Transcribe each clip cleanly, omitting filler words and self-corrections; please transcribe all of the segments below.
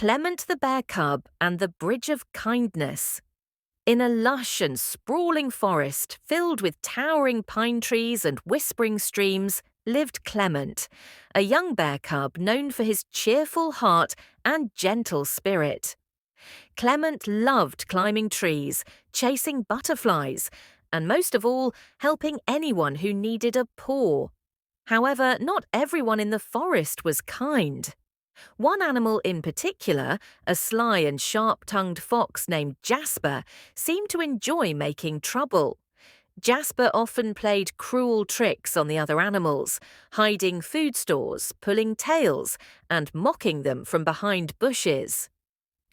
Clement the Bear Cub and the Bridge of Kindness. In a lush and sprawling forest filled with towering pine trees and whispering streams lived Clement, a young bear cub known for his cheerful heart and gentle spirit. Clement loved climbing trees, chasing butterflies, and most of all, helping anyone who needed a paw. However, not everyone in the forest was kind. One animal in particular, a sly and sharp-tongued fox named Jasper, seemed to enjoy making trouble. Jasper often played cruel tricks on the other animals, hiding food stores, pulling tails, and mocking them from behind bushes.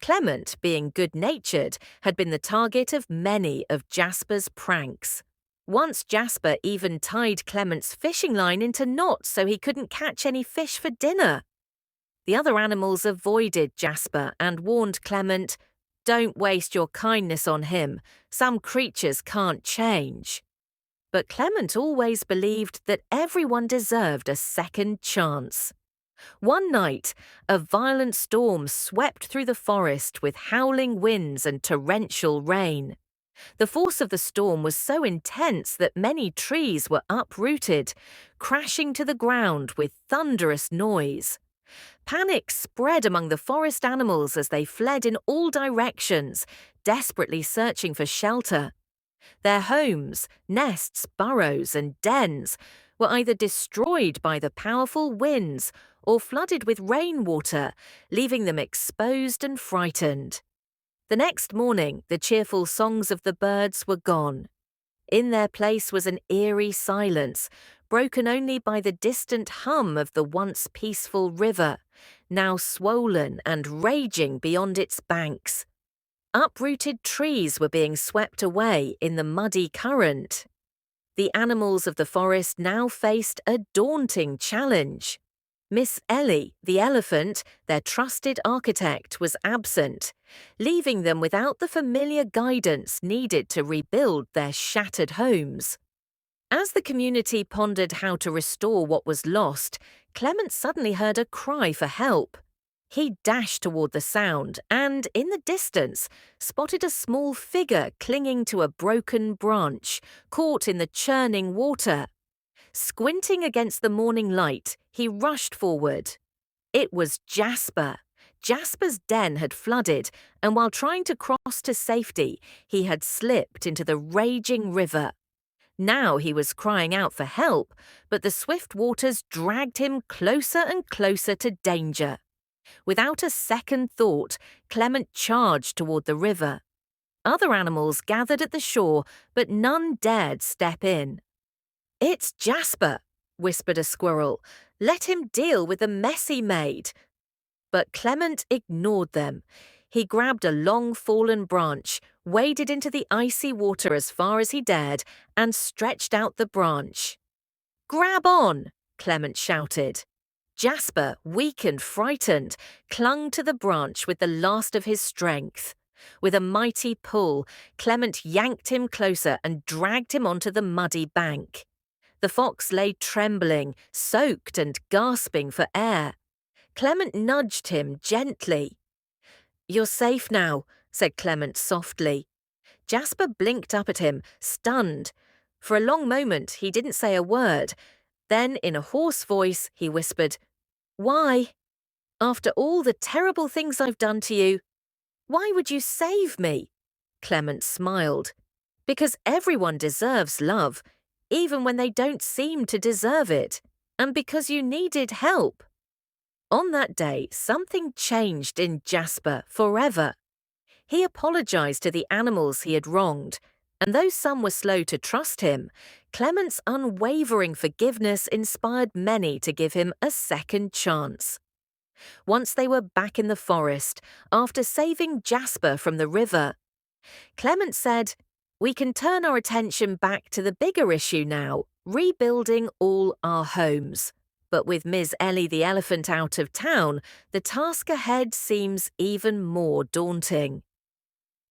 Clement, being good-natured, had been the target of many of Jasper's pranks. Once Jasper even tied Clement's fishing line into knots so he couldn't catch any fish for dinner. The other animals avoided Jasper and warned Clement, "Don't waste your kindness on him. Some creatures can't change." But Clement always believed that everyone deserved a second chance. One night, a violent storm swept through the forest with howling winds and torrential rain. The force of the storm was so intense that many trees were uprooted, crashing to the ground with thunderous noise. Panic spread among the forest animals as they fled in all directions, desperately searching for shelter. Their homes, nests, burrows, and dens were either destroyed by the powerful winds or flooded with rainwater, leaving them exposed and frightened. The next morning, the cheerful songs of the birds were gone. In their place was an eerie silence, broken only by the distant hum of the once peaceful river, now swollen and raging beyond its banks. Uprooted trees were being swept away in the muddy current. The animals of the forest now faced a daunting challenge. Miss Ellie, the elephant, their trusted architect, was absent, leaving them without the familiar guidance needed to rebuild their shattered homes. As the community pondered how to restore what was lost, Clement suddenly heard a cry for help. He dashed toward the sound and, in the distance, spotted a small figure clinging to a broken branch, caught in the churning water. Squinting against the morning light, he rushed forward. It was Jasper. Jasper's den had flooded, and while trying to cross to safety, he had slipped into the raging river. Now he was crying out for help, but the swift waters dragged him closer and closer to danger. Without a second thought, Clement charged toward the river. Other animals gathered at the shore, but none dared step in. "It's Jasper," whispered a squirrel. "Let him deal with the mess he made." But Clement ignored them. He grabbed a long fallen branch, waded into the icy water as far as he dared, and stretched out the branch. "Grab on!" Clement shouted. Jasper, weak and frightened, clung to the branch with the last of his strength. With a mighty pull, Clement yanked him closer and dragged him onto the muddy bank. The fox lay trembling, soaked and gasping for air. Clement nudged him gently. "You're safe now," said Clement softly. Jasper blinked up at him, stunned. For a long moment he didn't say a word. Then, in a hoarse voice, he whispered, "Why? After all the terrible things I've done to you, why would you save me?" Clement smiled. "Because everyone deserves love, even when they don't seem to deserve it, and because you needed help." On that day, something changed in Jasper forever. He apologized to the animals he had wronged, and though some were slow to trust him, Clement's unwavering forgiveness inspired many to give him a second chance. Once they were back in the forest, after saving Jasper from the river, Clement said, "We can turn our attention back to the bigger issue now, rebuilding all our homes. But with Miss Ellie the elephant out of town, the task ahead seems even more daunting."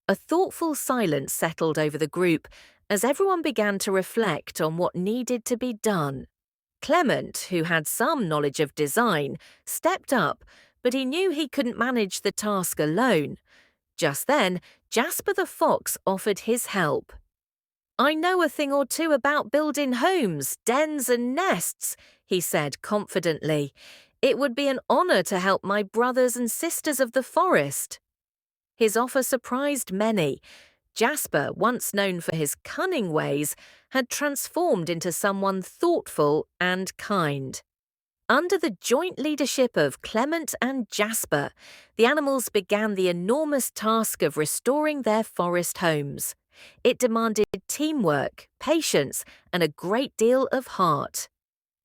A thoughtful silence settled over the group as everyone began to reflect on what needed to be done. Clement, who had some knowledge of design, stepped up, but he knew he couldn't manage the task alone. Just then, Jasper the fox offered his help. "I know a thing or two about building homes, dens and nests," he said confidently. "It would be an honor to help my brothers and sisters of the forest." His offer surprised many. Jasper, once known for his cunning ways, had transformed into someone thoughtful and kind. Under the joint leadership of Clement and Jasper, the animals began the enormous task of restoring their forest homes. It demanded teamwork, patience, and a great deal of heart.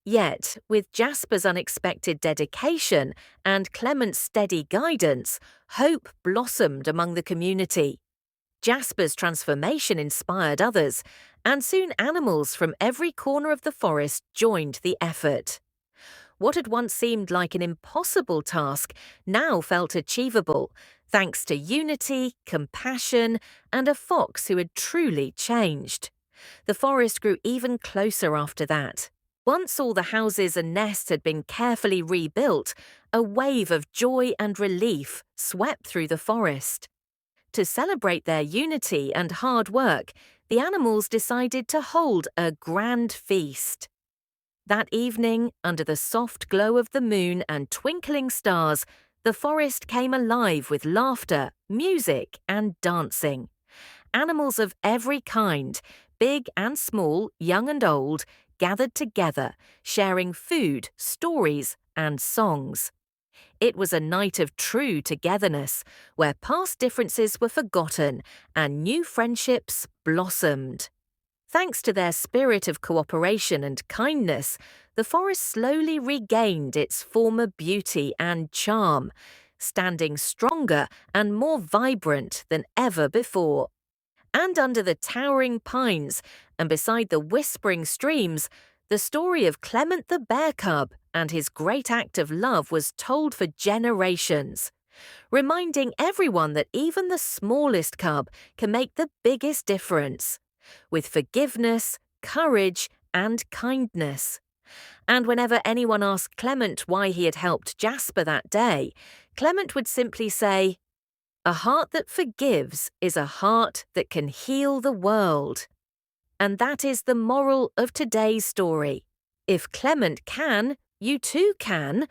Yet, with Jasper's unexpected dedication and Clement's steady guidance, hope blossomed among the community. Jasper's transformation inspired others, and soon animals from every corner of the forest joined the effort. What had once seemed like an impossible task now felt achievable, thanks to unity, compassion, and a fox who had truly changed. The forest grew even closer after that. Once all the houses and nests had been carefully rebuilt, a wave of joy and relief swept through the forest. To celebrate their unity and hard work, the animals decided to hold a grand feast. That evening, under the soft glow of the moon and twinkling stars, the forest came alive with laughter, music, and dancing. Animals of every kind, big and small, young and old, gathered together, sharing food, stories, and songs. It was a night of true togetherness, where past differences were forgotten and new friendships blossomed. Thanks to their spirit of cooperation and kindness, the forest slowly regained its former beauty and charm, standing stronger and more vibrant than ever before. And under the towering pines and beside the whispering streams, the story of Clement the bear cub and his great act of love was told for generations, reminding everyone that even the smallest cub can make the biggest difference, with forgiveness, courage, and kindness. And whenever anyone asked Clement why he had helped Jasper that day, Clement would simply say, "A heart that forgives is a heart that can heal the world." And that is the moral of today's story. If Clement can, you too can.